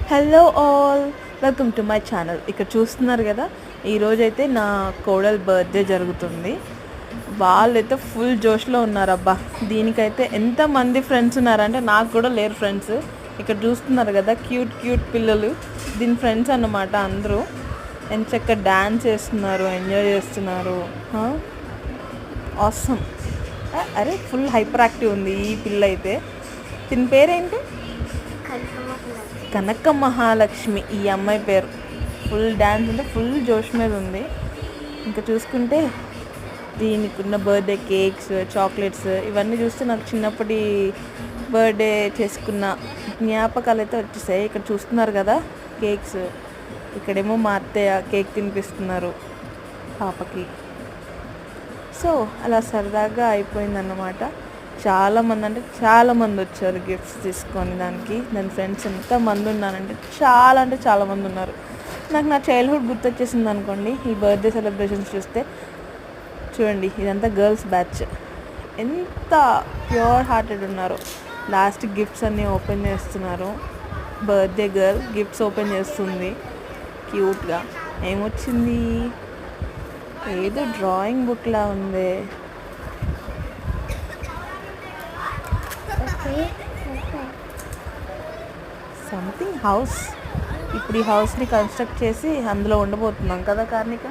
Hello all, welcome to my channel. ఇక్కడ చూస్తున్నారు కదా, ఈరోజైతే నా కోడల్ బర్త్డే జరుగుతుంది. వాళ్ళైతే ఫుల్ జోష్లో ఉన్నారబ్బా. దీనికైతే ఎంతమంది ఫ్రెండ్స్ ఉన్నారంటే నాకు కూడా లేరు ఫ్రెండ్స్. ఇక్కడ చూస్తున్నారు కదా, క్యూట్ క్యూట్ పిల్లలు, దీని ఫ్రెండ్స్ అన్నమాట. అందరూ ఎంచక్క డ్యాన్స్ చేస్తున్నారు, ఎంజాయ్ చేస్తున్నారు. ఆసమ్. అరే ఫుల్ హైపర్ యాక్టివ్ ఉంది ఈ పిల్ల అయితే. దీని పేరేంటి? కనక మహాలక్ష్మి ఈ అమ్మాయి పేరు. ఫుల్ డ్యాన్స్ అంటే ఫుల్ జోష్ మీద ఉంది. ఇంకా చూసుకుంటే దీనికి ఉన్న బర్త్డే కేక్స్, చాక్లెట్స్ ఇవన్నీ చూస్తే నాకు చిన్నప్పటి బర్త్డే చేసుకున్న జ్ఞాపకాలు అయితే వచ్చేసాయి. ఇక్కడ చూస్తున్నారు కదా కేక్స్. ఇక్కడేమో మా అత్తయ్య కేక్ తినిపిస్తున్నారు పాపకి. సో అలా సరదాగా అయిపోయిందన్నమాట. చాలామంది అంటే చాలామంది వచ్చారు గిఫ్ట్స్ తీసుకొని. దాని ఫ్రెండ్స్ ఎంతమంది ఉన్నారంటే చాలామంది ఉన్నారు. నాకు నా చైల్డ్హుడ్ గుర్తొచ్చేసింది అనుకోండి ఈ బర్త్డే సెలబ్రేషన్స్ చూస్తే. చూడండి, ఇదంతా గర్ల్స్ బ్యాచ్. ఎంత ప్యూర్ హార్టెడ్ ఉన్నారో. లాస్ట్ గిఫ్ట్స్ అన్నీ ఓపెన్ చేస్తున్నారు. బర్త్డే గర్ల్ గిఫ్ట్స్ ఓపెన్ చేస్తుంది క్యూట్గా. ఏమొచ్చింది? ఏదో డ్రాయింగ్ బుక్లా ఉంది. Something house. ఇప్పుడు ఈ హౌస్ని కన్స్ట్రక్ట్ చేసి అందులో ఉండబోతున్నాం కదా కార్నిక.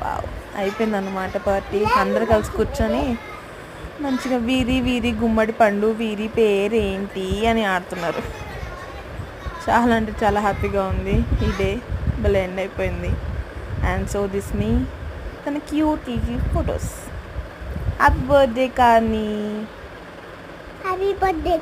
Wow, అయిపోయిందన్నమాట party. అందరు కలిసి కూర్చొని మంచిగా వీరి వీరి గుమ్మడి పండు, వీరి పేరేంటి అని ఆడుతున్నారు. చాలా అంటే చాలా హ్యాపీగా ఉంది. ఈ డే భలే ఎండ్ అయిపోయింది. అండ్ సో దిస్ మీ తన cute photos. Happy birthday Carney. Happy birthday